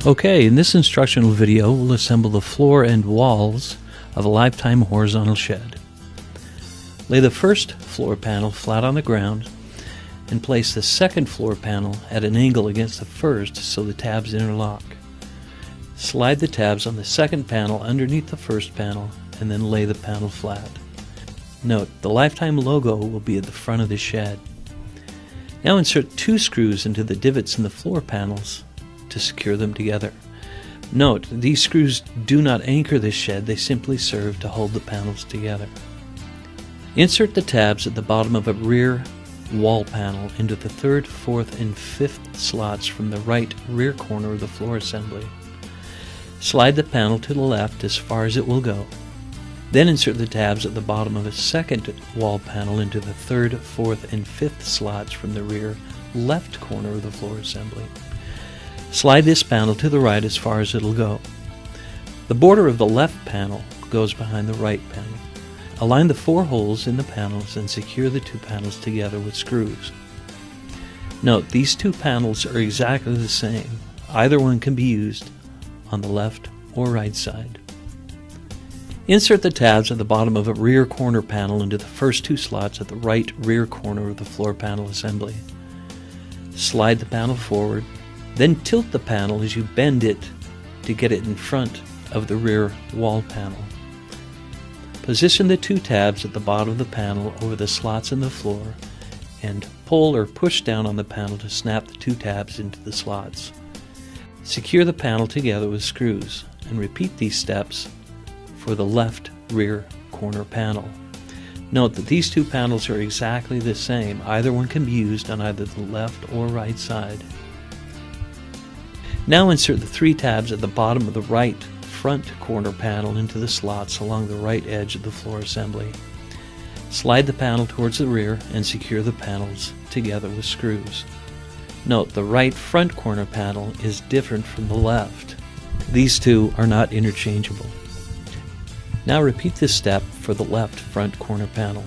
Okay, in this instructional video, we'll assemble the floor and walls of a Lifetime horizontal shed. Lay the first floor panel flat on the ground and place the second floor panel at an angle against the first so the tabs interlock. Slide the tabs on the second panel underneath the first panel and then lay the panel flat. Note, the Lifetime logo will be at the front of the shed. Now insert 2 screws into the divots in the floor panels to secure them together. Note, these screws do not anchor the shed, they simply serve to hold the panels together. Insert the tabs at the bottom of a rear wall panel into the 3rd, 4th, and 5th slots from the right rear corner of the floor assembly. Slide the panel to the left as far as it will go. Then insert the tabs at the bottom of a second wall panel into the 3rd, 4th, and 5th slots from the rear left corner of the floor assembly. Slide this panel to the right as far as it'll go. The border of the left panel goes behind the right panel. Align the 4 holes in the panels and secure the 2 panels together with screws. Note, these 2 panels are exactly the same. Either one can be used on the left or right side. Insert the tabs at the bottom of a rear corner panel into the first 2 slots at the right rear corner of the floor panel assembly. Slide the panel forward, then tilt the panel as you bend it to get it in front of the rear wall panel. Position the 2 tabs at the bottom of the panel over the slots in the floor and pull or push down on the panel to snap the 2 tabs into the slots. Secure the panel together with screws and repeat these steps for the left rear corner panel. Note that these 2 panels are exactly the same. Either one can be used on either the left or right side. Now insert the 3 tabs at the bottom of the right front corner panel into the slots along the right edge of the floor assembly. Slide the panel towards the rear and secure the panels together with screws. Note, the right front corner panel is different from the left. These 2 are not interchangeable. Now repeat this step for the left front corner panel.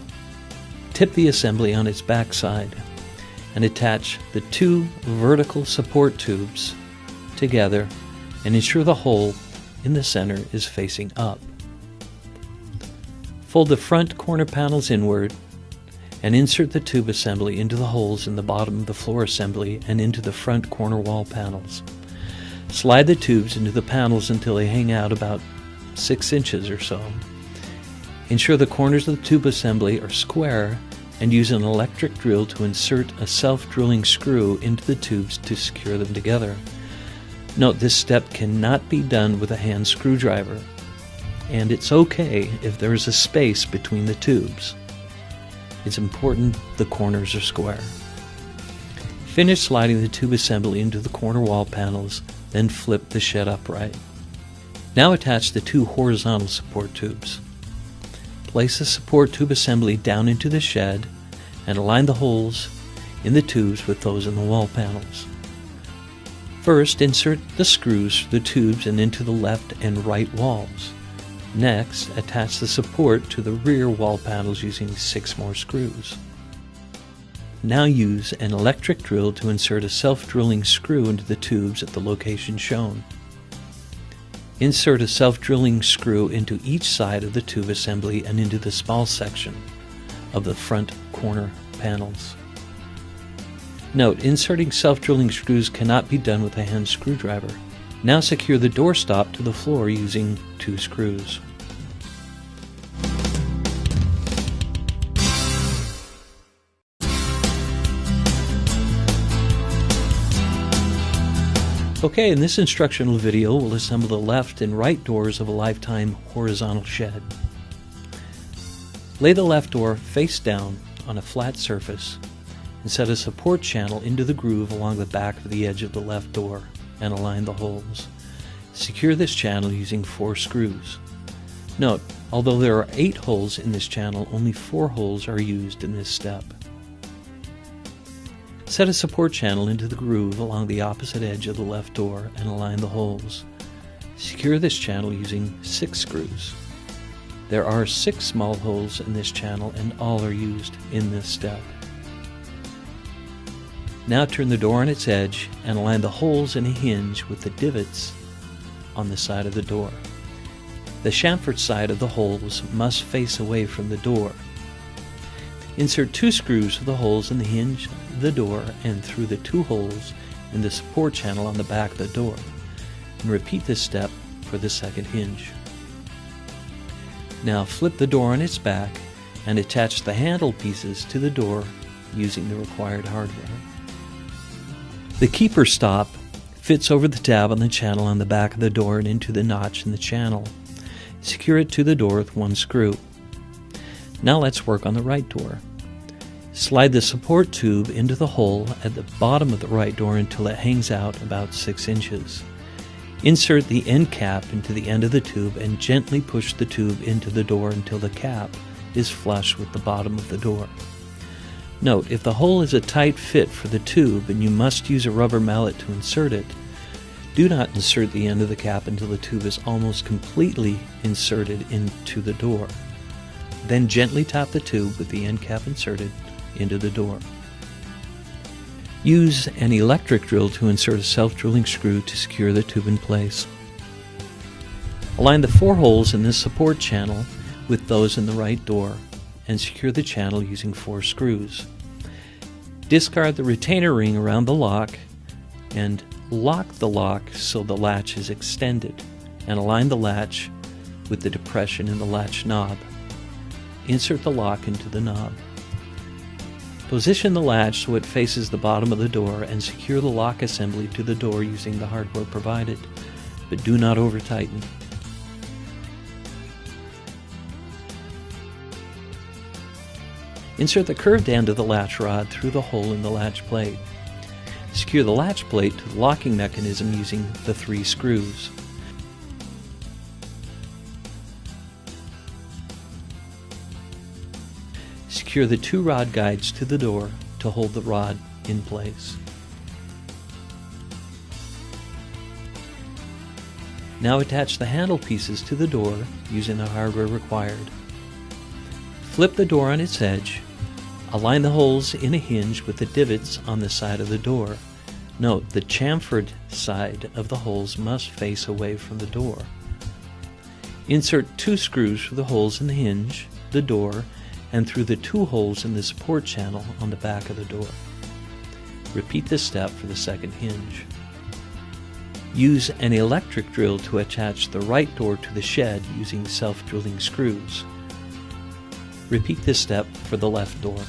Tip the assembly on its back side and attach the 2 vertical support tubes together and ensure the hole in the center is facing up. Fold the front corner panels inward and insert the tube assembly into the holes in the bottom of the floor assembly and into the front corner wall panels. Slide the tubes into the panels until they hang out about 6 inches or so. Ensure the corners of the tube assembly are square and use an electric drill to insert a self-drilling screw into the tubes to secure them together. Note, this step cannot be done with a hand screwdriver, and it's okay if there is a space between the tubes. It's important the corners are square. Finish sliding the tube assembly into the corner wall panels, then flip the shed upright. Now attach the 2 horizontal support tubes. Place the support tube assembly down into the shed and align the holes in the tubes with those in the wall panels. First, insert the screws through the tubes and into the left and right walls. Next, attach the support to the rear wall panels using 6 more screws. Now use an electric drill to insert a self-drilling screw into the tubes at the location shown. Insert a self-drilling screw into each side of the tube assembly and into the small section of the front corner panels. Note, inserting self-drilling screws cannot be done with a hand screwdriver. Now secure the doorstop to the floor using 2 screws. Okay, in this instructional video, we'll assemble the left and right doors of a Lifetime horizontal shed. Lay the left door face down on a flat surface and set a support channel into the groove along the back of the edge of the left door and align the holes. Secure this channel using 4 screws. Note, although there are 8 holes in this channel, only 4 holes are used in this step. Set a support channel into the groove along the opposite edge of the left door and align the holes. Secure this channel using 6 screws. There are 6 small holes in this channel and all are used in this step. Now turn the door on its edge and align the holes in a hinge with the divots on the side of the door. The chamfered side of the holes must face away from the door. Insert 2 screws for the holes in the hinge of the door and through the 2 holes in the support channel on the back of the door, and repeat this step for the second hinge. Now flip the door on its back and attach the handle pieces to the door using the required hardware. The keeper stop fits over the tab on the channel on the back of the door and into the notch in the channel. Secure it to the door with 1 screw. Now let's work on the right door. Slide the support tube into the hole at the bottom of the right door until it hangs out about 6 inches. Insert the end cap into the end of the tube and gently push the tube into the door until the cap is flush with the bottom of the door. Note, if the hole is a tight fit for the tube and you must use a rubber mallet to insert it, do not insert the end of the cap until the tube is almost completely inserted into the door. Then gently tap the tube with the end cap inserted into the door. Use an electric drill to insert a self-drilling screw to secure the tube in place. Align the 4 holes in this support channel with those in the right door and secure the channel using 4 screws. Discard the retainer ring around the lock and lock the lock so the latch is extended, and align the latch with the depression in the latch knob. Insert the lock into the knob. Position the latch so it faces the bottom of the door and secure the lock assembly to the door using the hardware provided, but do not over-tighten. Insert the curved end of the latch rod through the hole in the latch plate. Secure the latch plate to the locking mechanism using the 3 screws. Secure the 2 rod guides to the door to hold the rod in place. Now attach the handle pieces to the door using the hardware required. Flip the door on its edge. Align the holes in a hinge with the divots on the side of the door. Note, the chamfered side of the holes must face away from the door. Insert 2 screws for the holes in the hinge, the door, and through the 2 holes in the support channel on the back of the door. Repeat this step for the second hinge. Use an electric drill to attach the right door to the shed using self-drilling screws. Repeat this step for the left door.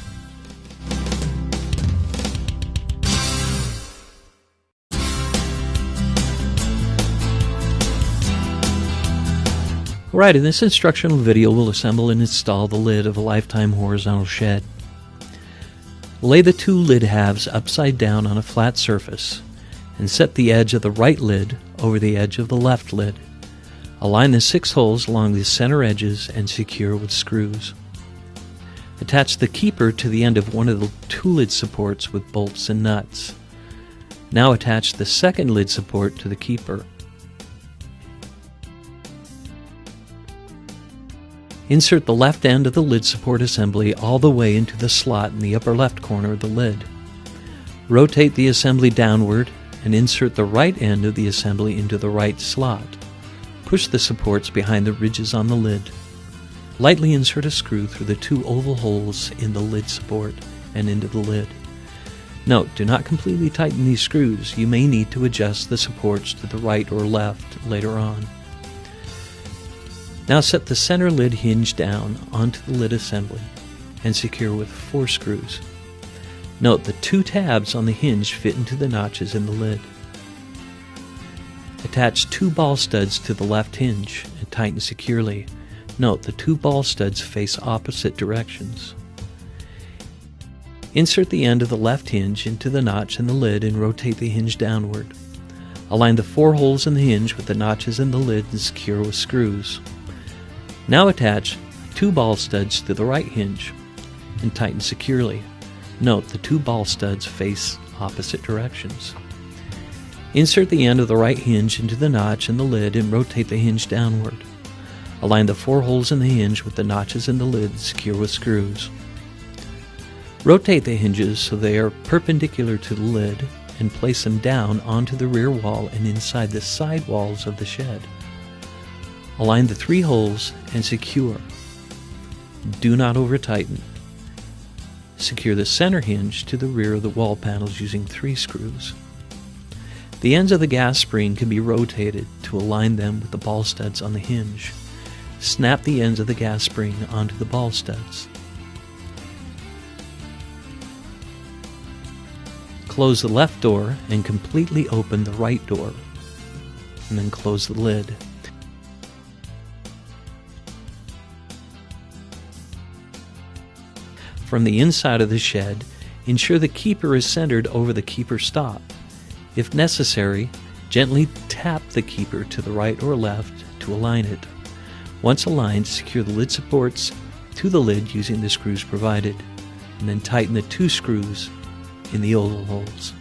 Alright, in this instructional video we'll assemble and install the lid of a Lifetime horizontal shed. Lay the 2 lid halves upside down on a flat surface and set the edge of the right lid over the edge of the left lid. Align the 6 holes along the center edges and secure with screws. Attach the keeper to the end of one of the 2 lid supports with bolts and nuts. Now attach the second lid support to the keeper. Insert the left end of the lid support assembly all the way into the slot in the upper left corner of the lid. Rotate the assembly downward and insert the right end of the assembly into the right slot. Push the supports behind the ridges on the lid. Lightly insert a screw through the 2 oval holes in the lid support and into the lid. Note, do not completely tighten these screws. You may need to adjust the supports to the right or left later on. Now set the center lid hinge down onto the lid assembly and secure with 4 screws. Note, the 2 tabs on the hinge fit into the notches in the lid. Attach 2 ball studs to the left hinge and tighten securely. Note, the 2 ball studs face opposite directions. Insert the end of the left hinge into the notch in the lid and rotate the hinge downward. Align the 4 holes in the hinge with the notches in the lid and secure with screws. Now attach 2 ball studs to the right hinge and tighten securely. Note, the 2 ball studs face opposite directions. Insert the end of the right hinge into the notch in the lid and rotate the hinge downward. Align the 4 holes in the hinge with the notches in the lid and secure with screws. Rotate the hinges so they are perpendicular to the lid and place them down onto the rear wall and inside the side walls of the shed. Align the 3 holes and secure. Do not over-tighten. Secure the center hinge to the rear of the wall panels using 3 screws. The ends of the gas spring can be rotated to align them with the ball studs on the hinge. Snap the ends of the gas spring onto the ball studs. Close the left door and completely open the right door, and then close the lid. From the inside of the shed, ensure the keeper is centered over the keeper stop. If necessary, gently tap the keeper to the right or left to align it. Once aligned, secure the lid supports to the lid using the screws provided, and then tighten the 2 screws in the oval holes.